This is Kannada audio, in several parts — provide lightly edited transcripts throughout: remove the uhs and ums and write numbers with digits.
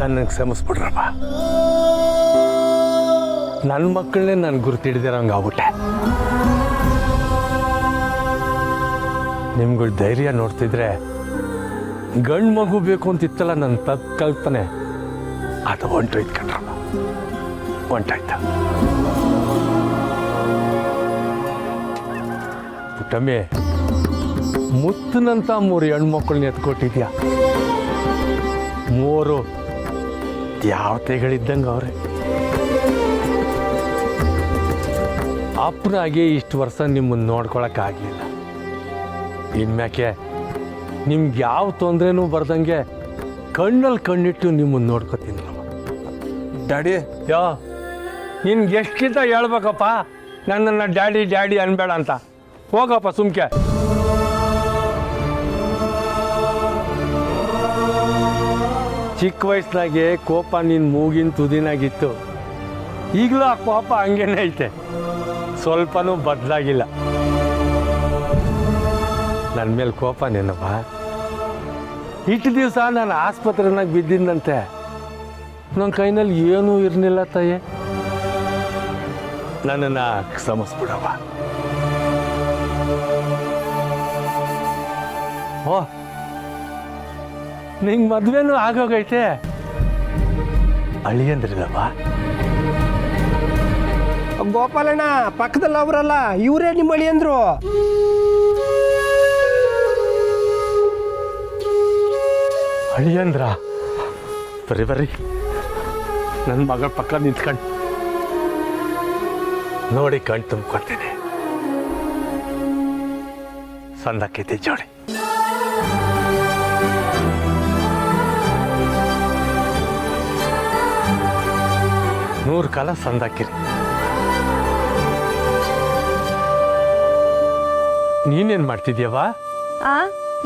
ನನಗೆ ಕ್ಷಮಿಸ್ಬಿಡ್ರಪ್ಪ. ನನ್ನ ಮಕ್ಕಳನ್ನೇ ನಾನು ಗುರುತಿಡ್ದಿರಂಗೆ ಆಗ್ಬಿಟ್ಟೆ. ನಿಮ್ಗಳ ಧೈರ್ಯ ನೋಡ್ತಿದ್ರೆ ಗಂಡು ಮಗು ಬೇಕು ಅಂತಿತ್ತಲ್ಲ ನನ್ನ ಕಲ್ಪನೆ, ಅದು ಹೊಂಟೋಯ್ತು ಕಣ್ರಪ್ಪ, ಹೊಂಟಾಯ್ತ. ಪುಟ್ಟಮ್ಮಿ, ಮುತ್ತಿನಂತ 3 ಹೆಣ್ಮಕ್ಳನ್ನ ಎತ್ಕೊಟ್ಟಿದ್ಯಾ. 3 ದ್ಯಾವತೆಗಳಿದ್ದಂಗೆ ಅವ್ರೆ. ಅಪ್ಪನಾಗೆ ಇಷ್ಟು ವರ್ಷ ನಿಮ್ಮನ್ನು ನೋಡ್ಕೊಳಕ್ಕಾಗಲಿಲ್ಲ. ಇನ್ಮ್ಯಾಕೆ ನಿಮ್ಗೆ ಯಾವ ತೊಂದರೆನೂ ಬರ್ದಂಗೆ ಕಣ್ಣಲ್ಲಿ ಕಣ್ಣಿಟ್ಟು ನಿಮ್ಮನ್ನು ನೋಡ್ಕೊತೀನಿ ಡ್ಯಾಡಿ. ನಿನ್ಗೆ ಎಷ್ಟಿಂತ ಹೇಳ್ಬೇಕಪ್ಪ ನನ್ನನ್ನು ಡ್ಯಾಡಿ ಡ್ಯಾಡಿ ಅನ್ಬೇಡ ಅಂತ. ಹೋಗಪ್ಪ ಸುಮ್ಕೆ. ಚಿಕ್ಕ ವಯಸ್ಸಿನಾಗೆ ಕೋಪ ನಿನ್ನ ಮೂಗಿನ ತುದಿನಾಗಿತ್ತು. ಈಗಲೂ ಆ ಕೋಪ ಹಂಗೇನೆ ಐತೆ, ಸ್ವಲ್ಪನೂ ಬದಲಾಗಿಲ್ಲ. ನನ್ನ ಮೇಲೆ ಕೋಪ ನೆನಪ. ಇಷ್ಟು ದಿವಸ ನಾನು ಆಸ್ಪತ್ರೆನಾಗ ಬಿದ್ದಿದ್ದಂತೆ ನನ್ನ ಕೈನಲ್ಲಿ ಏನೂ ಇರಲಿಲ್ಲ ತಾಯಿ. ನನ್ನನ್ನು ಕ್ಷಮಿಸ್ಬಿಡವ. ಓ, ನಿಂಗೆ ಮದುವೆನೂ ಆಗೋಗೈತೆ. ಅಳಿಯಂದ್ರಿಲ್ಲವ? ಗೋಪಾಲಣ್ಣ ಪಕ್ಕದಲ್ಲಿ ಅವರಲ್ಲ, ಇವರೇ ನಿಮ್ಮ ಅಳಿಯಂದ್ರು. ಅಳಿಯಂದ್ರ? ಬರ್ರಿ ನನ್ನ ಮಗಳ ಪಕ್ಕ ನಿಂತ್ಕೊಂಡು ನೋಡಿ ಕಣ್ ತುಂಬ್ಕೊತೀನಿ. ಸಂದಕ್ಕೈತಿ ಜೋಡಿ. ನೂರು ಕಾಲ ಸಂದಾಕಿರಿ. ನೀನೇನ್ ಮಾಡ್ತಿದ್ಯವ?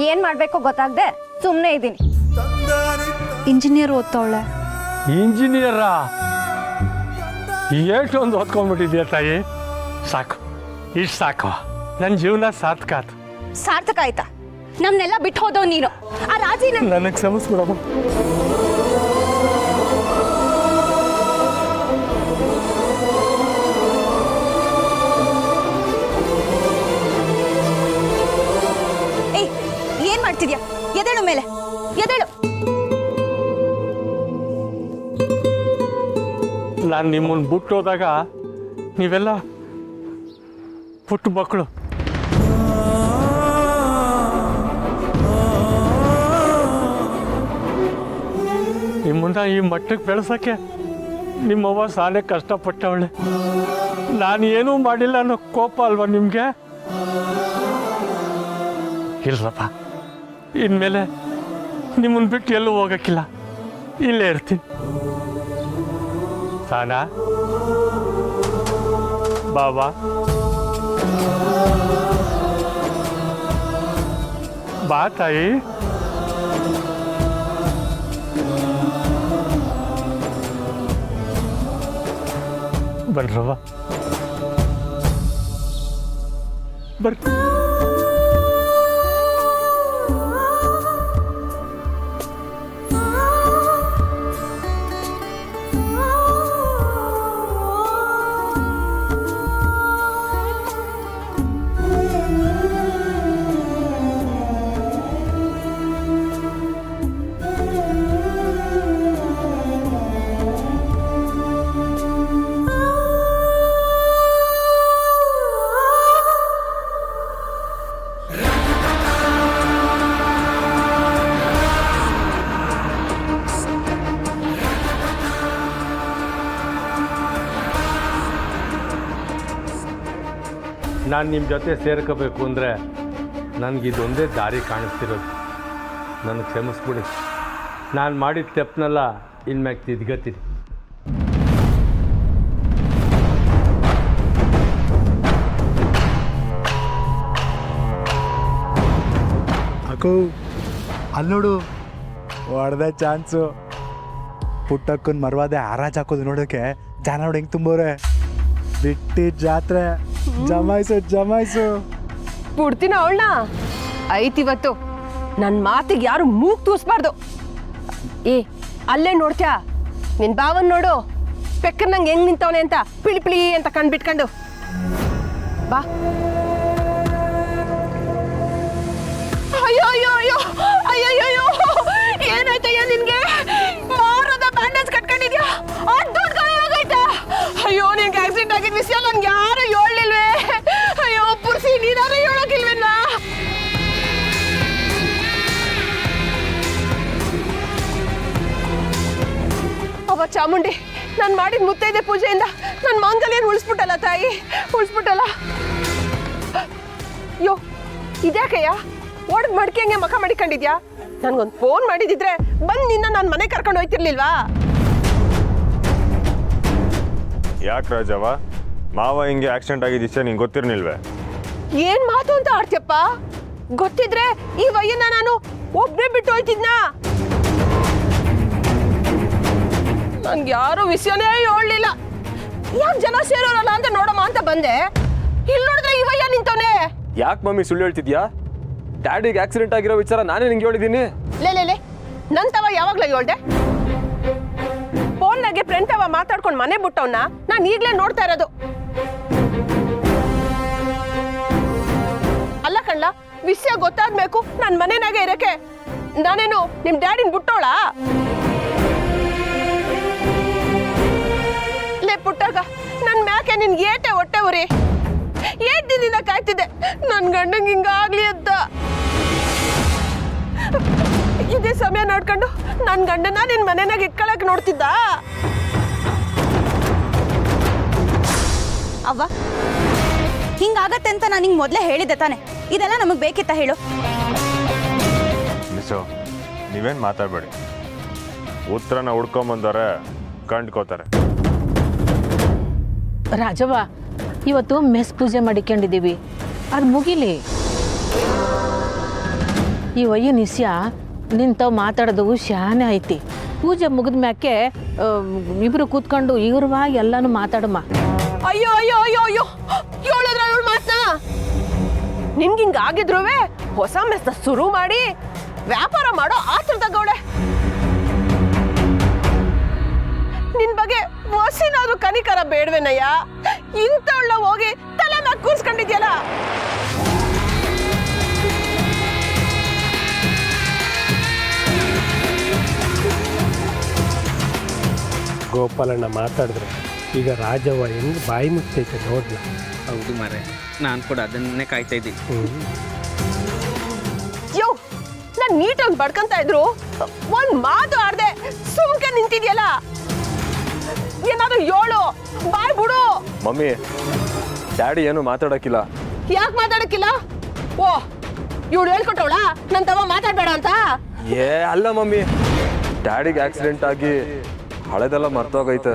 ಏನ್ ಮಾಡ್ಬೇಕೋ ಗೊತ್ತಾಗ್ದೆ ಸುಮ್ಮನೆ ಇದ್ದೀನಿ. ಇಂಜಿನಿಯರ್ ಓದ್ತಾವಳೆ. ಇಂಜಿನಿಯರಾ? ಎಷ್ಟೊಂದು ಓದ್ಕೊಂಡ್ಬಿಟ್ಟಿದ್ಯಾ ತಾಯಿ. ಸಾಕು, ಇಷ್ಟು ಸಾಕು. ನನ್ನ ಜೀವನ ಸಾರ್ಥಕ ಆಯ್ತು. ಸಾರ್ಥಕ ಆಯ್ತಾ? ನಮ್ನೆಲ್ಲ ಬಿಟ್ಟು ಹೋದವ್ ನೀನು. ಆ ರಾಜಿನ ನನಗೆ ಕ್ಷಮಿಸ್ಬಿಡಮ್ಮ. ಏಯ್, ಏನ್ ಮಾಡ್ತಿದ್ಯಾ? ಎದೇಳು ಮೇಲೆ, ಎದೇಳು. ನಾನು ನಿಮ್ಮನ್ನು ಬಿಟ್ಟು ಹೋದಾಗ ನೀವೆಲ್ಲ ಪುಟ್ಟ ಮಕ್ಕಳು. ನಿಮ್ಮನ್ನ ಈ ಮಟ್ಟಕ್ಕೆ ಬೆಳೆಸೋಕ್ಕೆ ನಿಮ್ಮವ್ವ ಸಾಲೆ ಕಷ್ಟಪಟ್ಟವಳೆ. ನಾನು ಏನೂ ಮಾಡಿಲ್ಲ ಅನ್ನೋ ಕೋಪ ಅಲ್ವಾ ನಿಮಗೆ? ಇಲ್ಲಪ್ಪ, ಇನ್ಮೇಲೆ ನಿಮ್ಮನ್ನು ಬಿಟ್ಟು ಎಲ್ಲೂ ಹೋಗೋಕ್ಕಿಲ್ಲ, ಇಲ್ಲೇ ಇರ್ತೀನಿ. ಸಾನಾ, ಬಾಬಾ, ಬಾ ತಾಯಿ. ಬನ್ರವ್ವ, ಬರ್ರಿ. ನಾನು ನಿಮ್ಮ ಜೊತೆ ಸೇರ್ಕೋಬೇಕು ಅಂದರೆ ನನಗಿದೊಂದೇ ದಾರಿ ಕಾಣಿಸ್ತಿರೋದು. ನನಗೆ ಕ್ಷಮಿಸ್ಬಿಡಿ. ನಾನು ಮಾಡಿದ ತಪ್ಪನ್ನೆಲ್ಲ ಇನ್ಮ್ಯಾಗ ತಿದ್ಗತ್ತೀನಿ. ಅಕ್ಕೋ, ಅಲ್ಲಿ ನೋಡು, ಹೊಡೆದ ಚಾನ್ಸು. ಪುಟ್ಟಕ್ಕನ ಮರವಾದೆ ಹರಾಜ್ ಹಾಕೋದು ನೋಡೋಕೆ ಜನ ನೋಡಿ ಹೆಂಗೆ ತುಂಬೋರೆ. ಬಿಟ್ಟಿದ್ದ ಜಾತ್ರೆ ಜಮಾಯಿಸು. ಬಿಡ್ತೀನ ಅವಳನ್ನ? ಐತಿವತ್ತು ನನ್ನ ಮಾತಿಗೆ ಯಾರು ಮೂಗ್ ತೂಸ್ಬಾರ್ದು. ಅಲ್ಲೇ ನೋಡ್ತ್ಯಾ ನಿನ್ ಬಾವನ್ ನೋಡು ಪೆಕ್ಕರ್ ನಂಗೆ ಹೆಂಗ್ ನಿಂತವನೆ ಅಂತ ಪಿಳಿ ಪಿಳಿ ಅಂತ ಕಣ್ಬಿಟ್ಕೊಂಡು ಬಾ. ಅಯ್ಯೋ ಅಯ್ಯೋ ಅಯ್ಯೋ ಅಯ್ಯಯ್ಯೋ ಏನಾಯ್ತಯ್ಯ ನಿನ್ಗೆ? ಮಾರದ ಬ್ಯಾಂಡೇಜ್ ಕಟ್ಕೊಂಡಿದ್ಯಾ? ದೊಡ್ಡ ಗಾಯ ಆಗೈತಾ? ಅಯ್ಯೋ ನಿನ್ಗೆ ಆಕ್ಸಿಡೆಂಟ್ ಆಗಿದ್ ವಿಷಯ ನನ್ಗೆ ಯಾರು ಹೇಳಲಿಲ್ವೇ? ಅಯ್ಯೋ ಪುರ್ಸಿ ನೀನಾರು ಹೇಳೋಕಿಲ್ವೇನ? ಅವ ಚಾಮುಂಡಿ ನಾನು ಮಾಡಿದ ಮುತ್ತೈದೆ ಪೂಜೆಯಿಂದ ನನ್ನ ಮಾಂಗಲ್ಯನ ಉಳಿಸ್ಬಿಟ್ಟಲ್ಲ ತಾಯಿ, ಉಳಿಸ್ಬಿಟ್ಟಲ್ಲ. ಅಯ್ಯೋ ಇದ್ಯಾಕಯ್ಯ ಒಡೆದ್ ಮಡ್ಕೆಂಗೆ ಮಖ ಮಾಡಿಕೊಂಡಿದ್ಯಾ? ನನ್ಗೊಂದು ಫೋನ್ ಮಾಡಿದಿದ್ರೆ ಬಂದು ನಿನ್ನ ನಾನು ಮನೆ ಕರ್ಕೊಂಡು ಹೋಯ್ತಿರ್ಲಿಲ್ವಾ? ಯಾಕೆ ರಾಜವ ಮಾವ ಹಿಂಗೆ ಆಕ್ಸಿಡೆಂಟ್ ಆಗಿದ್ದ ವಿಷಯ ನಿಂಗೆ ಗೊತ್ತಿರ್ನಿಲ್ವೇ? ಏನ್ ಮಾತು ಅಂತ ಆಡ್ತಿಯಪ್ಪ? ಗೊತ್ತಿದ್ರೆ ಈ ವಯ್ಯನ್ನ ನಾನು ಒಬ್ಬನೇ ಬಿಟ್ಟು ಹೋಯ್ತಿದ್ನ. ನನ್ಗೆ ಯಾರು ವಿಷಯನೇ ಹೇಳಲಿಲ್ಲ. ಯಾಕೆ ಜನ ಸೇರೋರಲ್ಲ ಅಂತ ನೋಡಮ್ಮ ಅಂತ ಬಂದೆ. ಇಲ್ಲಿ ನೋಡಿದ್ರೆ ಈ ವಯ್ಯ ನಿಂತವನೆ. ಯಾಕೆ ಮಮ್ಮಿ ಸುಳ್ಳು ಹೇಳ್ತಿದ್ಯಾ? ಡ್ಯಾಡಿಗೆ ಆಕ್ಸಿಡೆಂಟ್ ಆಗಿರೋ ವಿಚಾರ ನಾನೇ ನಿಂಗೆ ಹೇಳಿದ್ದೀನಿ. ಲೇ ನಂತವ ಯಾವಾಗ್ಲೂ ಹೇಳ್ದೆ? ಫೋನ್ನಾಗೆ ಫ್ರೆಂಡ್ ಅವ ಮಾತಾಡ್ಕೊಂಡು ಮನೆ ಬಿಟ್ಟವನ್ನ ನಾನು ಈಗಲೇ ನೋಡ್ತಾ ಇರೋದು. ಅಲ್ಲ ಕಣ್ಣ, ವಿಷಯ ಗೊತ್ತಾದ್ಬೇಕು ನನ್ನ ಮನೆನಾಗೆ ಇರಕ್ಕೆ ನಾನೇನು ನಿಮ್ ಡ್ಯಾಡಿನ ಬಿಟ್ಟೋಳ? ಲೇ ಪುಟ್ಟಾಗ ನನ್ ಮ್ಯಾಕೆ ನಿನ್ಗೆ ಏಟೆ ಹೊಟ್ಟೆ ಉರಿ. ಏಟ್ ದಿನದಿಂದ ಕಾಯ್ತಿದ್ದೆ ನನ್ ಗಂಡಂಗೆ ಹಿಂಗಾಗ್ಲಿ ಅಂತ. ಇದೇ ಸಮಯ ನೋಡ್ಕೊಂಡು ನನ್ ಗಂಡನ ನಿನ್ ಮನೆನಾಗ ಇಟ್ಕೊಳಕ್ ನೋಡ್ತಿದ್ದ. ಅವ್ವ ಹಿಂಗಾಗತ್ತೆ ಅಂತ ನಾನು ನಿಂಗೆ ಮೊದಲೇ ಹೇಳಿದ್ದೆ ತಾನೆ. ಇದೆಲ್ಲ ನಮಗೆ ಬೇಕಿತ್ತ ಹೇಳು? ಮಿಸ್ಸು ನೀವೇನು ಮಾತಾಡಬೇಡಿ. ಉತ್ತರನ ಹುಡ್ಕೊಂಬಂದವ್ರೆ ಕಂಡ್ಕೋತಾರೆ. ರಾಜವ್ವ ಇವತ್ತು ಮೆಸ್ ಪೂಜೆ ಮಾಡಿಕೊಂಡಿದ್ದೀವಿ, ಅದು ಮುಗಿಲಿ. ಈ ವಯ್ಯನ ವಿಷಯ ನಿಂತವ್ ಮಾತಾಡೋದು ಶಾನೆ ಐತಿ. ಪೂಜೆ ಮುಗಿದ ಮ್ಯಾಕೆ ಇಬ್ರು ಕೂತ್ಕೊಂಡು ಇವ್ರವಾಗಿ ಎಲ್ಲಾನು ಮಾತಾಡಮ್ಮ. ಅಯ್ಯೋ ಅಯ್ಯೋ ಅಯ್ಯೋ ಅಯ್ಯೋ ಹೇಳಿದ್ರ ಅವಳು ಮಾತನ್ನ. ನಿನ್ಗೆ ಹಿಂಗಾಗಿದ್ರು ಹೊಸ ಮೆಸ್ನ ಶುರು ಮಾಡಿ ವ್ಯಾಪಾರ ಮಾಡೋ ಆತರ ತಗೋಡೆ. ನಿನ್ ಬಗ್ಗೆ ಹೊಸಿನಾದ್ರು ಕನಿಕರ ಬೇಡ್ವೇನಯ್ಯ? ಇಂಥವಳ ಹೋಗಿ ತಲೆ ಮ್ಯಾಗ ಕೂರ್ಸ್ಕೊಂಡಿದ್ಯಲ್ಲ. ಗೋಪಾಲಣ್ಣ ಮಾತಾಡಿದ್ರೆ ಈಗ ರಾಜವ್ವ ಹೆಂಗ್ ಬಾಯಿ ಮುಚ್ಚೈತೆ ನೋಡ್ಲ. ಹೌದು ಮಾರೆ, ನಾನು ಕೂಡ ಅದನ್ನೇ ಕಾಯ್ತಾ ಇದ್ದೀನಿ. ಯೋ ನಾನ್ ನೀಟಾಗಿ ಬಡ್ಕಂತ ಇದ್ರು ಒಂದ್ ಮಾತು ಆಡ್ದೆ ಸುಮ್ಕೆ ನಿಂತಿದ್ಯಲ್ಲ. ಏನಾದ್ರು ಹೇಳು, ಬಾಯ್ ಬಿಡು. ಮಮ್ಮಿ ಡ್ಯಾಡಿ ಏನು ಮಾತಾಡೋಕ್ಕಿಲ್ಲ. ಯಾಕೆ ಮಾತಾಡಕ್ಕಿಲ್ಲ? ಓ ಇವಳು ಹೇಳ್ಕೊಟ್ಟವಳ ನನ್ ತವ ಮಾತಾಡ್ಬೇಡ ಅಂತ? ಏ ಅಲ್ಲ ಮಮ್ಮಿ, ಡ್ಯಾಡಿಗೆ ಆಕ್ಸಿಡೆಂಟ್ ಆಗಿ ಹಳೆದೆಲ್ಲ ಮರ್ತೋಗೈತೆ.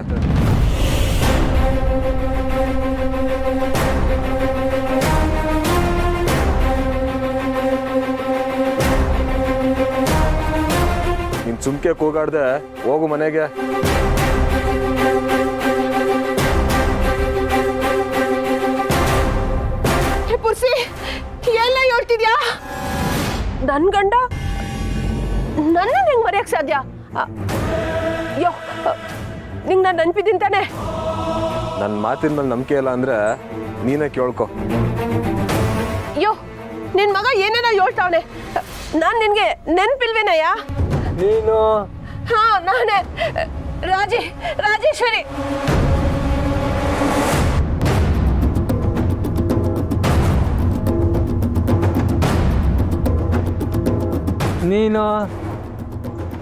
ನೀನ್ ಸುಮ್ಕೆ ಕೂಗಾಡ್ದೆ ಹೋಗು ಮನೆಗೆ. ಪುರ್ಸಿ ಎಲ್ಲ ಹೇಳ್ತಿದ್ಯಾ? ನನ್ ಗಂಡ ನನ್ನ ಹೆಂಗ್ ಮರೆಯಕ್ ಸಾಧ್ಯ? ಯೋ ನಿಂಗ್ ನಾನು ನೆನ್ಪಿದ್ದೀನಿ ತಾನೆ? ನನ್ನ ಮಾತಿನ ಮೇಲೆ ನಂಬಿಕೆ ಇಲ್ಲ ಅಂದ್ರೆ ನೀನೇ ಕೇಳ್ಕೊ. ಯೋ ನಿನ್ ಮಗ ಏನೇನೋ ಹೇಳ್ತಾವನೆ, ನಾನ್ ನಿನ್ಗೆ ನೆನ್ಪಿಲ್ವೇನಯ್ಯ? ನೀನು ಹಾ ನಾನೇ ರಾಜೇಶ್ವರಿ.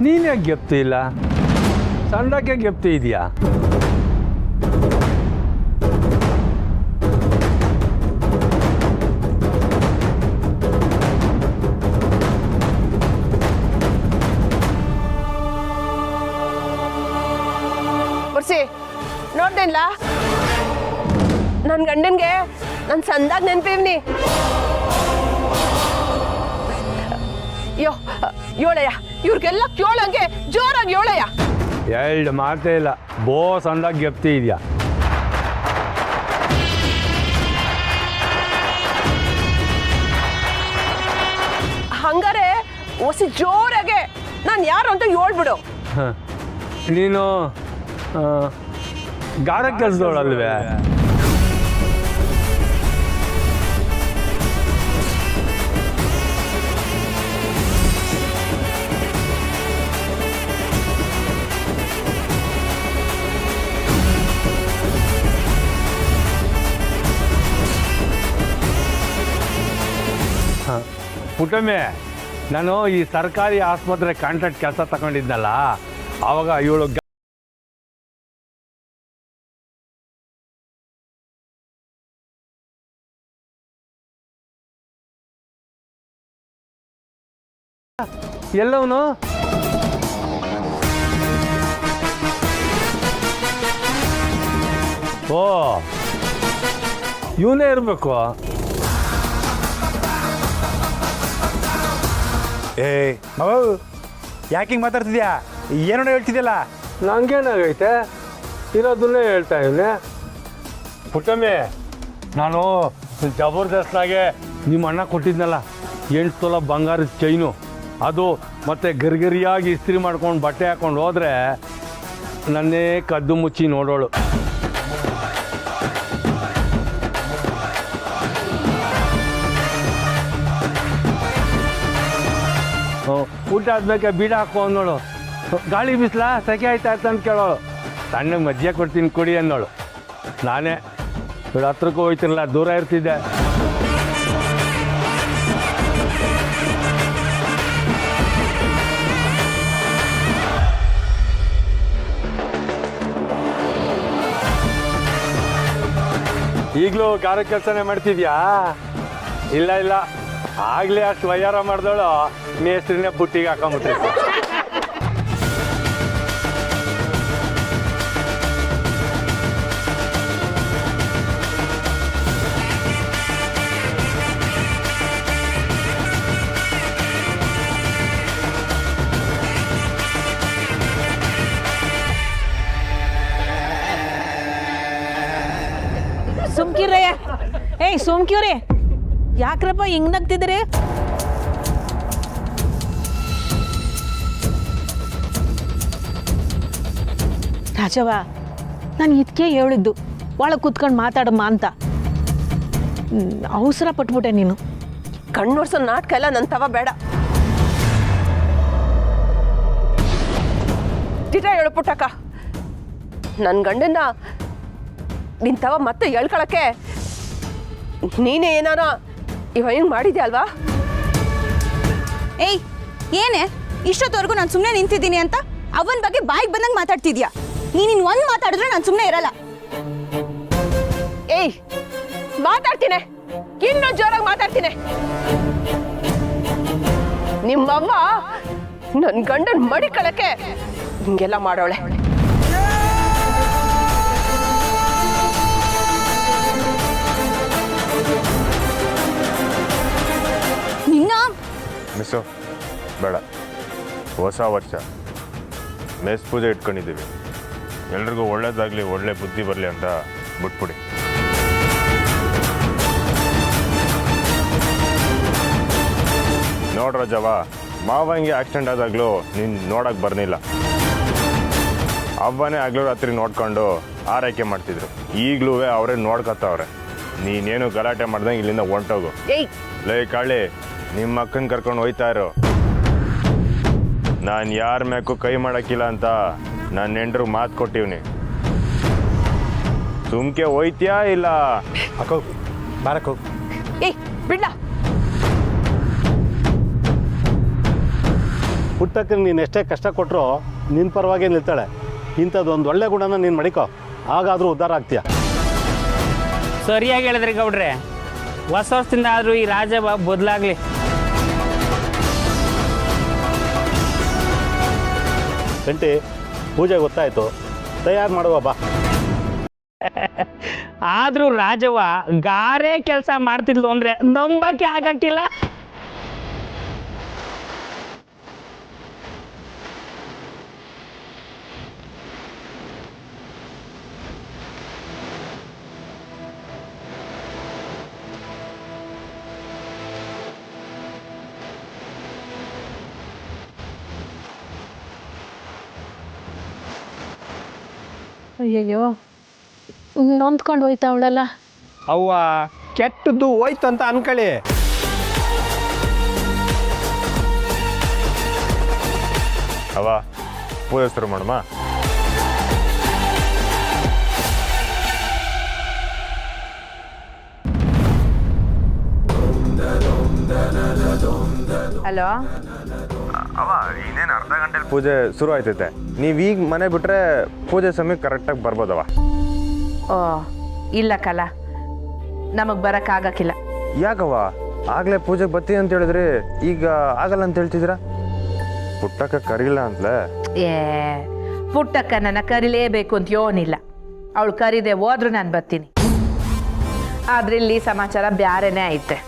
ನೀನೇ ಗೆಪ್ತಿ ಇಲ್ಲ, ಸಂಡಕ್ಕೆ ಗೆಪ್ತಿ ಇದೆಯಾ? ಪುರ್ಸಿ ನೋಡ್ದೇನ್ಲ ನನ್ ಗಂಡನ್ಗೆ ನನ್ ಸಂದಾಗ ನೆನ್ಪಿವ್ನಿ. ಯೋ ಏಳಯ್ಯ, ಇವ್ರಿಗೆಲ್ಲ ಕೇಳಂಗೆ ಜೋರಾಗಿ ಏಳಯ್ಯ. ಎರಡು ಮಾತೇ ಇಲ್ಲ, ಬೋ ಸಂಡಾಗ ಗೆಪ್ತಿ ಇದೆಯಾ? ಹಂಗಾರೆ ಹೊಸಿ ಜೋರಾಗೆ ನಾನು ಯಾರು ಅಂತ ಹೇಳ್ಬಿಡು. ನೀನು ಗಾರ ಕೆಲಸದವಳಲ್ವೇ? ಪುಟ್ಟಮ್ಮೆ, ನಾನು ಈ ಸರ್ಕಾರಿ ಆಸ್ಪತ್ರೆ ಕಾಂಟ್ರಾಕ್ಟ್ ಕೆಲಸ ತಗೊಂಡಿದ್ನಲ್ಲ, ಆವಾಗ ಇವಳು ಎಲ್ಲವನು ಓ ಇವನೇ ಇರಬೇಕು. ಏ ಮಗು, ಯಾಕೆ ಹಿಂಗೆ ಮಾತಾಡ್ತಿದ್ಯಾ? ಏನೋ ಹೇಳ್ತಿದ್ಯಲ್ಲ. ನಂಗೇನಾಗೈತೆ? ಇರೋದನ್ನೇ ಹೇಳ್ತಾ ಇದ್ದೀನಿ. ಪುಟ್ಟಮ್ಮೆ, ನಾನು ಜಬರ್ದಸ್ತಾಗೆ ನಿಮ್ಮ ಅಣ್ಣ ಕೊಟ್ಟಿದ್ನಲ್ಲ 8 ತೊಲ ಬಂಗಾರದ ಚೈನು, ಅದು ಮತ್ತು ಗರಿಗರಿಯಾಗಿ ಇಸ್ತ್ರಿ ಮಾಡ್ಕೊಂಡು ಬಟ್ಟೆ ಹಾಕ್ಕೊಂಡು ಹೋದರೆ ನನ್ನೇ ಕದ್ದು ಮುಚ್ಚಿ ನೋಡೋಳು. ಊಟ ಆದ್ಮೇಲೆ ಬೀಡ ಹಾಕೋ ಅನ್ನೋಳು. ಗಾಳಿ ಬಿಸಿಲ ಸೆಕೆ ಆಯ್ತಾ ಅಂತ ಕೇಳೋಳು. ತಣ್ಣಗೆ ಮಜ್ಜಿಗೆ ಕೊಡ್ತೀನಿ ಕುಡಿ ಅನ್ನೋಳು. ನಾನೇ ಇವಳು ಹತ್ರಕ್ಕೂ ಹೋಯ್ತಿರಲ್ಲ, ದೂರ ಇರ್ತಿದ್ದೆ. ಈಗಲೂ ಗಾರ ಕೆಲಸನೇ ಮಾಡ್ತಿದ್ಯಾ? ಇಲ್ಲ ಇಲ್ಲ, ಆಗಲೇ ಅಷ್ಟು ವಯ್ಯಾರ ಮಾಡಿದವಳು ಮೇಸ್ತ್ರಿನೇ ಬುಟ್ಟಿಗೆ ಹಾಕೊಂಬಿಟ್ರಿ. ಸುಮ್ಕಿರೇ, ಏಯ್ ಸುಮ್ಕಿವ್ರಿ, ಯಾಕ್ರಪ್ಪ ಹಿಂಗ್ ನಗ್ತಿದ್ರಿ? ರಾಜವ್ವ, ನಾನು ಇದಕ್ಕೆ ಹೇಳಿದ್ದು ಒಳಗೆ ಕೂತ್ಕೊಂಡು ಮಾತಾಡಮ್ಮ ಅಂತ. ಅವಸರ ಪಟ್ಬಿಟ್ಟೆ ನೀನು. ಕಣ್ಣೋಡ್ಸೋ ನಾಟಕ ಎಲ್ಲ ನನ್ನ ತವ ಬೇಡ. ದಿಟ ಹೇಳು ಪುಟ್ಟಕ್ಕ, ನನ್ನ ಗಂಡನ್ನ ನಿನ್ ತವ ಮತ್ತೆ ಹೇಳ್ಕೊಳಕ್ಕೆ ನೀನೇ ಏನಾರ ಹಿಂಗೆ ಮಾಡಿದ್ಯಾ ಅಲ್ವಾ? ಏಯ್, ಏನೇ ಇಷ್ಟೊತ್ತವರೆಗೂ ನಾನು ಸುಮ್ಮನೆ ನಿಂತಿದ್ದೀನಿ ಅಂತ ಅವನ ಬಗ್ಗೆ ಬಾಯಿಗೆ ಬಂದಂಗೆ ಮಾತಾಡ್ತಿದ್ಯಾ? ನೀನು ಒಂದು ಮಾತಾಡಿದ್ರೆ ನಾನು ಸುಮ್ಮನೆ ಇರಲ್ಲ. ಏಯ್, ಮಾತಾಡ್ತೀನಿ, ಇನ್ನೂ ಜೋರಾಗಿ ಮಾತಾಡ್ತೀನಿ. ನಿಮ್ಮವ್ವ ನನ್ನ ಗಂಡನ ಮಡಿಕೊಳ್ಳಕ್ಕೆ ಹಿಂಗೆಲ್ಲ ಮಾಡೋಳೆ. ನಿನ್ನ ಮಿಸ್ಸು ಬೇಡ, ಹೊಸ ವರ್ಷ ಮೇಸ್ ಪೂಜೆ ಇಟ್ಕೊಂಡಿದ್ದೀವಿ, ಎಲ್ರಿಗೂ ಒಳ್ಳೇದಾಗಲಿ, ಒಳ್ಳೆ ಬುದ್ಧಿ ಬರಲಿ ಅಂತ ಬಿಟ್ಬಿಡಿ. ನೋಡ್ರಜವ, ಮಾವಂಗೆ ಆಕ್ಸಿಡೆಂಟ್ ಆದಾಗಲೂ ನೀನು ನೋಡೋಕ್ಕೆ ಬರ್ನಿಲ್ಲ. ಅವ್ವನೇ ಹಗಲು ರಾತ್ರಿ ನೋಡ್ಕೊಂಡು ಆರೈಕೆ ಮಾಡ್ತಿದ್ರು. ಈಗಲೂ ಅವರೇ ನೋಡ್ಕೊತಾವ್ರೆ. ನೀನೇನು ಗಲಾಟೆ ಮಾಡ್ದಂಗೆ ಇಲ್ಲಿಂದ ಹೊಂಟೋಗು. ಲೇ ಕಾಳಿ, ನಿಮ್ಮ ಅಕ್ಕನ ಕರ್ಕೊಂಡು ಹೋಯ್ತಾ ಇರೋ. ನಾನು ಯಾರ ಮ್ಯಾಕು ಕೈ ಮಾಡೋಕ್ಕಿಲ್ಲ ಅಂತ ನನ್ನ ಹೆಂಡ್ರು ಮಾತು ಕೊಟ್ಟಿವ್ನಿ. ಸುಮ್ಕೆ ಹೋಯ್ತ್ಯಾ ಇಲ್ಲ? ಅಕ್ಕೋ ಬಾರಕ್ಕೋ. ಏಯ್ ಬಿಡ್ಲ. ಪುಟ್ಟಕ್ಕನ ನೀನು ಎಷ್ಟೇ ಕಷ್ಟ ಕೊಟ್ಟರು ನಿನ್ನ ಪರವಾಗೇ ನಿಲ್ತಾಳೆ. ಇಂಥದ್ದೊಂದು ಒಳ್ಳೆ ಗುಣನ ನೀನು ಮಡಿಕೋ, ಹಾಗಾದರೂ ಉದ್ಧಾರ ಆಗ್ತೀಯ. ಸರಿಯಾಗಿ ಹೇಳಿದ್ರಿ ಗೌಡ್ರೆ, ಹೊಸ ವರ್ಷದಿಂದ ಆದರೂ ಈ ರಾಜವ್ವ ಬದಲಾಗ್ಲಿ. ಗಂಟಿ ಪೂಜೆ ಗೊತ್ತಾಯ್ತು, ತಯಾರು ಮಾಡುವ ಬಾ. ಆದರೂ ರಾಜವ್ವ ಗಾರೆ ಕೆಲಸ ಮಾಡ್ತಿದ್ಲು ಅಂದ್ರೆ ನಂಬಕ್ಕೆ ಆಗಕ್ಕಿಲ್ಲ. ಅಯ್ಯಯ್ಯೋ ನೊಂದ್ಕೊಂಡು ಹೋಯ್ತಾವಳಲ್ಲ. ಅವ್ವ ಕೆಟ್ಟದ್ದು ಹೋಯ್ತು ಅಂತ ಅನ್ಕೊಳ್ಳಿ. ಅವ ಪೂಜೆ ಶುರು ಮಾಡಮ್ಮ. ಹಲೋ, ಅವ ಇನ್ನೇನು ಅರ್ಧ ಗಂಟೆಲಿ ಪೂಜೆ ಶುರು ಆಯ್ತೈತೆ. ನೀವು ಈಗ ಮನೆ ಬಿಟ್ರೆ ಪೂಜೆ ಸಮಯಕ್ಕೆ ಕರೆಕ್ಟಾಗಿ ಬರ್ಬೋದವ. ಓ ಇಲ್ಲ ಕಲ, ನಮಗೆ ಬರೋಕ್ಕಾಗಕ್ಕಿಲ್ಲ. ಯಾಕವ್ವ ಆಗಲೇ ಪೂಜೆಗೆ ಬರ್ತೀನಿ ಅಂತ ಹೇಳಿದ್ರಿ, ಈಗ ಆಗಲ್ಲ ಅಂತ ಹೇಳ್ತಿದ್ದೀರಾ? ಪುಟ್ಟಕ್ಕ ಕರಿಲ್ಲ ಅಂತಲೇ? ಏ ಪುಟ್ಟಕ್ಕ ನನ್ನ ಕರಿಲೇಬೇಕು ಅಂತ ಯೋನಿಲ್ಲ. ಅವಳು ಕರಿದೆ ಹೋದ್ರೂ ನಾನು ಬರ್ತೀನಿ. ಆದ್ರೆ ಇಲ್ಲಿ ಸಮಾಚಾರ ಬ್ಯಾರೇನೇ ಐತೆ.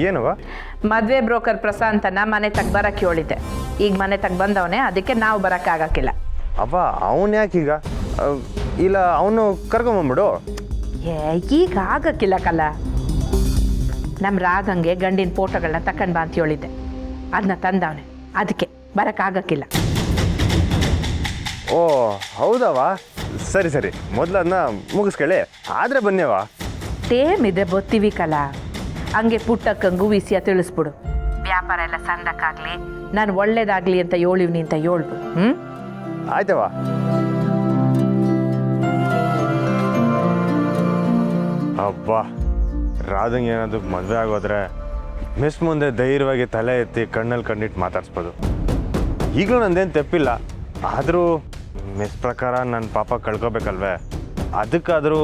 ಏನವ? ಮದುವೆ ಬ್ರೋಕರ್ ಪ್ರಶಾಂತನ ಮನೆ ತಗ ಬರಕ್ಕೆ ಹೇಳಿದ್ದೆ. ಈಗ ಮನೆ ತಗ ಬಂದವನೇ, ಅದಕ್ಕೆ ನಾವು ಬರೋಕ್ಕಾಗಕ್ಕಿಲ್ಲ. ಅವ ಅವನು ಯಾಕೀಗ? ಇಲ್ಲ ಅವನು ಕರ್ಕೊಂಬಂಬಿಡು. ಏ ಈಗ ಆಗಕ್ಕಿಲ್ಲ ಕಲ. ನಮ್ಮ ರಾಗಂಗೆ ಗಂಡಿನ ಫೋಟೋಗಳನ್ನ ತಕೊಂಡ್ ಬಾ ಅಂತ ಹೇಳಿದ್ದೆ. ಅದನ್ನ ತಂದವನೆ, ಅದಕ್ಕೆ ಬರೋಕ್ಕಾಗಕ್ಕಿಲ್ಲ. ಓ ಹೌದವ, ಸರಿ ಸರಿ, ಮೊದಲು ಅದನ್ನ ಮುಗಿಸ್ಕೊಳ್ಳಿ, ಆದರೆ ಬನ್ನಿವ. ಟೇಮ್ ಇದ್ರೆ ಬತ್ತೀವಿ ಕಲ. ಹಂಗೆ ಪುಟ್ಟಕ್ಕಂಗೂ ವಿಷಯ ತಿಳಿಸ್ಬಿಡು. ವ್ಯಾಪಾರ ಎಲ್ಲ ಸಂದಕ್ಕಾಗ್ಲಿ, ನಾನು ಒಳ್ಳೇದಾಗ್ಲಿ ಅಂತ ಹೇಳಿವ್ನಿ ಅಂತ ಹೇಳ್ಬಿಡು. ಆಯ್ತವ. ಅಬ್ಬಾ, ರಾಧಂಗೆ ಏನಾದ್ರು ಮದುವೆ ಆಗೋದ್ರೆ ಮಿಸ್ ಮುಂದೆ ಧೈರ್ಯವಾಗಿ ತಲೆ ಎತ್ತಿ ಕಣ್ಣಲ್ಲಿ ಕಣ್ಣಿಟ್ಟು ಮಾತಾಡ್ಸ್ಬೋದು. ಈಗಲೂ ನಂದೇನು ತಪ್ಪಿಲ್ಲ, ಆದರೂ ಮಿಸ್ ಪ್ರಕಾರ ನನ್ನ ಪಾಪ ಕಳ್ಕೊಬೇಕಲ್ವೇ? ಅದಕ್ಕಾದರೂ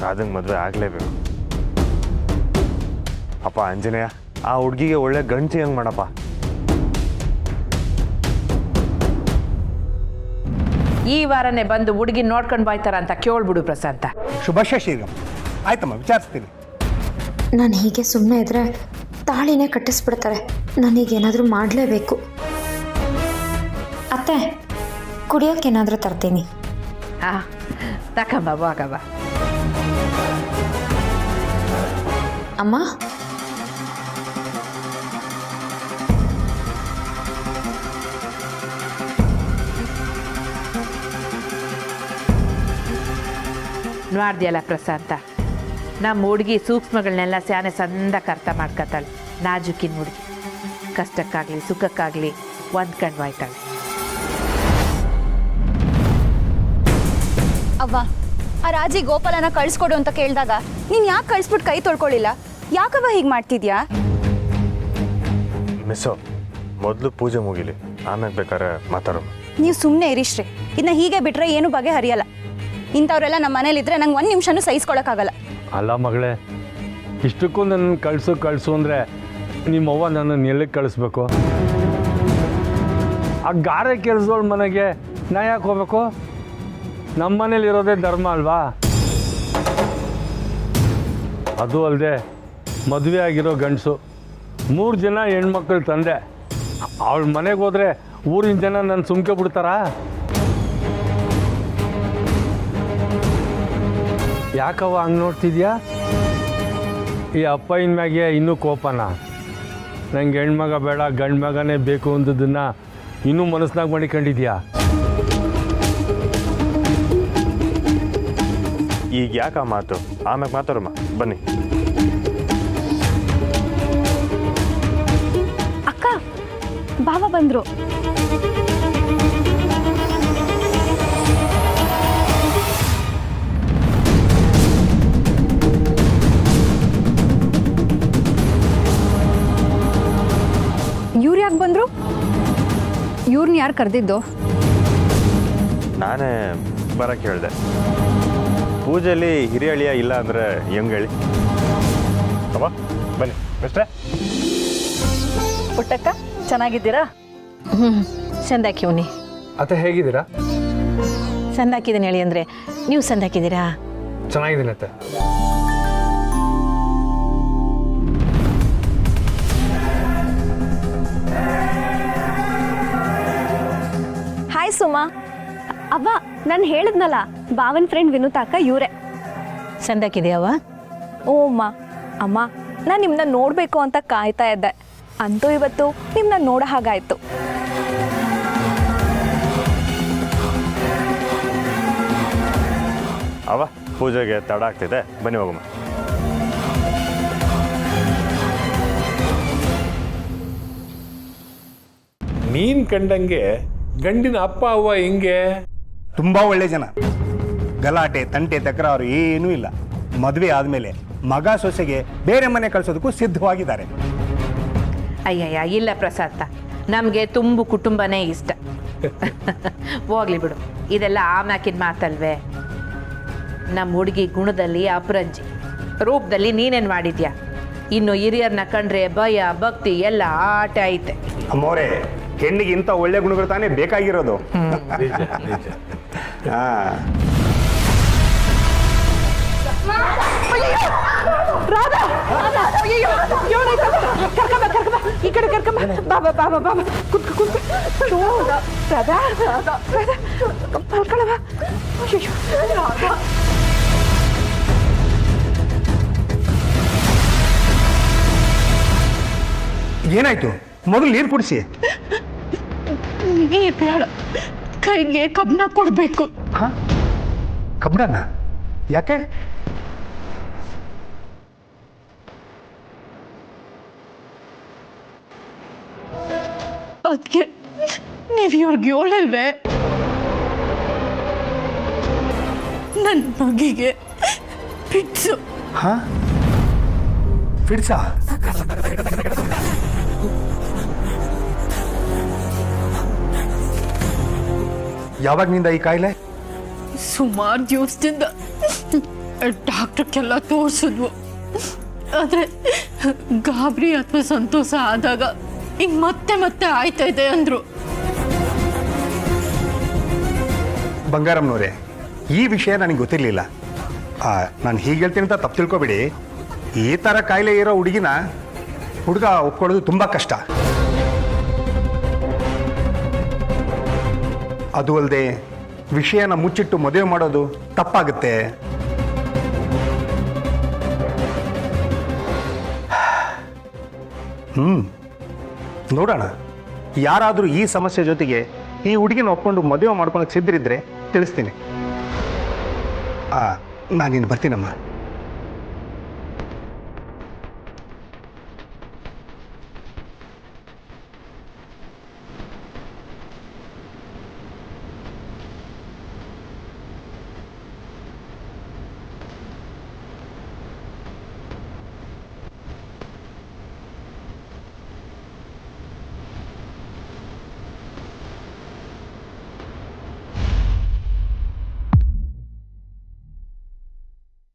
ರಾಧಂಗೆ ಮದುವೆ ಆಗಲೇಬೇಕು. ಅಪ್ಪ ಆಂಜನೇಯ, ಆ ಹುಡುಗಿಗೆ ಒಳ್ಳೆ ಗಂಡು ಹೆಂಗೆ ಮಾಡಪ್ಪ. ಈ ವಾರನೇ ಬಂದು ಹುಡುಗಿ ನೋಡ್ಕೊಂಡು ಬಾಯ್ತಾರ ಅಂತ ಕೇಳ್ಬಿಡು ಪ್ರಶಾಂತ. ಶುಭಾಶಯ ಶ್ರೀರಾಮ್. ಆಯ್ತಮ್ಮ, ವಿಚಾರಿಸ್ತೀನಿ. ನಾನು ಹೀಗೆ ಸುಮ್ಮನೆ ಇದ್ರೆ ತಾಳಿನೇ ಕಟ್ಟಿಸ್ಬಿಡ್ತಾರೆ. ನನಗೇನಾದರೂ ಮಾಡಲೇಬೇಕು. ಅತ್ತೆ, ಕುಡಿಯೋಕ್ಕೇನಾದರೂ ತರ್ತೀನಿ. ಹಾಂ ತಕಂಬ ಹೋಗವ. ಅಮ್ಮ, ನೋಡ್ದಿಯಲ್ಲ ಪ್ರಶಾಂತ, ನಮ್ಮ ಹುಡುಗಿ ಸೂಕ್ಷ್ಮಗಳನ್ನೆಲ್ಲ ಸ್ಯಾನೆ ಸಂದಕ್ಕೆ ಅರ್ಥ ಮಾಡ್ಕೊತಾಳೆ. ನಾಜುಕಿನ ಹುಡುಗಿ, ಕಷ್ಟಕ್ಕಾಗಲಿ ಸುಖಕ್ಕಾಗಲಿ ಹೊಂದ್ಕೊಂಡು ಹೋಯ್ತಾಳೆ. ಅವ್ವ, ಆ ರಾಜಿ ಗೋಪಾಲನ ಕಳಿಸ್ಕೊಡು ಅಂತ ಕೇಳಿದಾಗ ನೀನು ಯಾಕೆ ಕಳಿಸ್ಬಿಟ್ಟು ಕೈ ತೊಳ್ಕೊಳ್ಳಿಲ್ಲ? ಯಾಕವ್ವ ಹೀಗೆ ಮಾಡ್ತಿದ್ಯಾ? ಮಿಸ್ಸು, ಮೊದಲು ಪೂಜೆ ಮುಗಿಲಿ, ಆಮೇಲೆ ಬೇಕಾದ್ರೆ ಮಾತಾಡೋಣ. ನೀವು ಸುಮ್ಮನೆ ಇರಿಶ್ರಿ. ಇದನ್ನ ಹೀಗೆ ಬಿಟ್ರೆ ಏನು ಬಗೆ ಹರಿಯಲ್ಲ. ಇಂಥವ್ರೆಲ್ಲ ನಮ್ಮ ಮನೇಲಿದ್ರೆ ನಂಗೆ ಒಂದು ನಿಮಿಷನೂ ಸಹಿಸ್ಕೊಳಕ್ಕಾಗಲ್ಲ. ಅಲ್ಲ ಮಗಳೇ, ಇಷ್ಟಕ್ಕೂ ನನ್ನ ಕಳಿಸು ಅಂದರೆ ನಿಮ್ಮವ್ವ ನನ್ನನ್ನು ಎಲ್ಲಕ್ಕೆ ಕಳಿಸ್ಬೇಕು? ಆ ಗಾರೆ ಕೆಲಸದವಳ ಮನೆಗೆ ನಾ ಯಾಕೆ ಹೋಗ್ಬೇಕು? ನಮ್ಮ ಮನೇಲಿರೋದೇ ಧರ್ಮ ಅಲ್ವಾ? ಅದು ಅಲ್ಲದೆ ಮದುವೆ ಆಗಿರೋ ಗಂಡಸು 3 ಜನ ಹೆಣ್ಮಕ್ಳು ತಂದೆ. ಅವಳ ಮನೆಗೆ ಹೋದರೆ ಊರಿನ ಜನ ನನ್ನ ಸುಮ್ಕೆ ಬಿಡ್ತಾರಾ? ಯಾಕವ್ವ ಹಂಗೆ ನೋಡ್ತಿದ್ಯಾ? ಈ ಅಪ್ಪಯ್ಯನ ಮ್ಯಾಗೆ ಇನ್ನೂ ಕೋಪನ? ನಂಗೆ ಹೆಣ್ಮಗ ಬೇಡ, ಗಂಡು ಮಗನೇ ಬೇಕು ಅಂದದನ್ನು ಇನ್ನೂ ಮನಸ್ಸಿನಾಗ ಮಾಡಿಕೊಂಡಿದ್ಯಾ? ಈಗ ಯಾಕೆ ಆ ಮಾತು? ಆಮೇಲೆ ಮಾತಾಡಮ್ಮ, ಬನ್ನಿ. ಅಕ್ಕ, ಬಾವ ಬಂದರು. ಇವ್ರು ಯಾಕೆ ಬಂದರು? ಇವ್ರನ್ನ ಯಾರು ಕರೆದಿದ್ದು? ನಾನೇ ಬರಕ್ಕೆ ಹೇಳಿದೆ. ಪೂಜೆಯಲ್ಲಿ ಹಿರಿಯಳಿಯ ಇಲ್ಲ ಅಂದರೆ ಹೆಂಗೆ ಹೇಳಿ? ಅಮ್ಮ ಬನ್ನಿ ಅಷ್ಟೇ. ಪುಟ್ಟಕ್ಕ ಚೆನ್ನಾಗಿದ್ದೀರಾ? ಸಂದಾಕಿವ್ನಿ. ಅತ್ತೆ ಹೇಗಿದ್ದೀರಾ? ಸಂದಾಕಿದ್ದೀನಿ ಹೇಳಿ ಅಂದರೆ ನೀವು ಸಂದಾಕಿದ್ದೀರಾ? ಚೆನ್ನಾಗಿದ್ದೀನಿ ಅತ್ತೆ. ಹಾಯ್ ಸುಮಾ. ಅವ್ವ, ನಾನು ಹೇಳಿದ್ನಲ್ಲ, ಬಾವನ್ ಫ್ರೆಂಡ್ ವಿನುತಾಕ ಇವರೇ. ಸಂದಾಕಿದೆಯವ? ಓ ಅಮ್ಮ, ನಾನು ನಿಮ್ಮನ್ನ ನೋಡಬೇಕು ಅಂತ ಕಾಯ್ತಾ ಇದ್ದೆ. ಅಂತೂ ಇವತ್ತು ನಿಮ್ಮನ್ನ ನೋಡೋ ಹಾಗಾಯಿತು. ಅವ ಪೂಜೆಗೆ ತಡ ಆಗ್ತಿದೆ, ಬನ್ನಿ ಹೋಗಮ್ಮ. ನೀನ್ ಕಂಡಂಗೆ ಗಂಡಿನ ಅಪ್ಪ ಅವ್ವ ಹಿಂಗೆ ತುಂಬ ಒಳ್ಳೆ ಜನ. ಗಲಾಟೆ ತಂಟೆ ತಕರಾರು ಏನೂ ಇಲ್ಲ. ಮದುವೆ ಆದಮೇಲೆ ಮಗ ಸೊಸೆಗೆ ಬೇರೆ ಮನೆ ಕಳಿಸೋದಕ್ಕೂ ಸಿದ್ಧವಾಗಿದ್ದಾರೆ. ಅಯ್ಯಯ್ಯ ಇಲ್ಲ ಪ್ರಸಾದ, ನಮಗೆ ತುಂಬು ಕುಟುಂಬನೇ ಇಷ್ಟ. ಹೋಗ್ಲಿ ಬಿಡು, ಇದೆಲ್ಲ ಆಮ್ಯಾಕಿನ ಮಾತಲ್ವೇ. ನಮ್ಮ ಹುಡುಗಿ ಗುಣದಲ್ಲಿ ಅಪರಂಜಿ, ರೂಪದಲ್ಲಿ ನೀನೇನು ಮಾಡಿದ್ಯಾ. ಇನ್ನು ಹಿರಿಯರನ್ನ ಕಂಡ್ರೆ ಭಯ ಭಕ್ತಿ ಎಲ್ಲ ಆಟ ಐತೆ. ಅಮ್ಮೋರೆ, ಹೆಣ್ಣಿಗೆ ಇಂಥ ಒಳ್ಳೆ ಗುಣಗಳು ತಾನೇ ಬೇಕಾಗಿರೋದು. ಈ ಕಡೆ ಕರ್ಕಂಬ, ಬಾಬಾ ಬಾಬಾ ಬಾಬಾ, ಕುತ್ಕ ಕುತ್ಕ. ರಾಧಾ ಮಲ್ಕೊಳವ. ಏನಾಯ್ತು? ಮೊದಲು ನೀರು ಕುಡಿಸಿ. ನೀರು ಬೇಡ, ಕೈಗೆ ಕಬ್ನ ಕೊಡ್ಬೇಕು. ಕಬ್ಬಣ ಯಾಕೆ? ಅದಕ್ಕೆ ನೀವು ಇವ್ರಿಗೆ ಹೇಳಲ್ವೇ ನನ್ನ ಮಗಿಗೆ ಪಿಟ್ಸು. ಹಾ, ಫಿಡ್ಸಾ? ಯಾವಾಗಿನಿಂದ ಈ ಕಾಯಿಲೆ? ಸುಮಾರು ದಿವಸದಿಂದ ಡಾಕ್ಟ್ರಿಗೆಲ್ಲ ತೋರಿಸಿದ್ವು. ಆದರೆ ಗಾಬರಿ ಅಥವಾ ಸಂತೋಷ ಆದಾಗ ಹಿಂಗೆ ಮತ್ತೆ ಮತ್ತೆ ಆಯ್ತೈತೆ ಅಂದರು. ಬಂಗಾರಮ್ಮನವರೇ, ಈ ವಿಷಯ ನನಗೆ ಗೊತ್ತಿರಲಿಲ್ಲ. ನಾನು ಹೀಗೆ ಹೇಳ್ತೀನಿ ಅಂತ ತಪ್ಪು ತಿಳ್ಕೊಬೇಡಿ. ಈ ಥರ ಕಾಯಿಲೆ ಇರೋ ಹುಡುಗ ಒಪ್ಕೊಳ್ಳೋದು ತುಂಬ ಕಷ್ಟ. ಅದು ಅಲ್ಲದೆ ವಿಷಯನ ಮುಚ್ಚಿಟ್ಟು ಮದುವೆ ಮಾಡೋದು ತಪ್ಪಾಗುತ್ತೆ. ನೋಡೋಣ, ಯಾರಾದರೂ ಈ ಸಮಸ್ಯೆ ಜೊತೆಗೆ ಈ ಹುಡುಗಿನ ಒಪ್ಕೊಂಡು ಮದುವೆ ಮಾಡ್ಕೊಳಕ್ಕೆ ಸಿದ್ಧರಿದ್ರೆ ತಿಳಿಸ್ತೀನಿ. ನಾನಿನ್ನು ಬರ್ತೀನಮ್ಮ.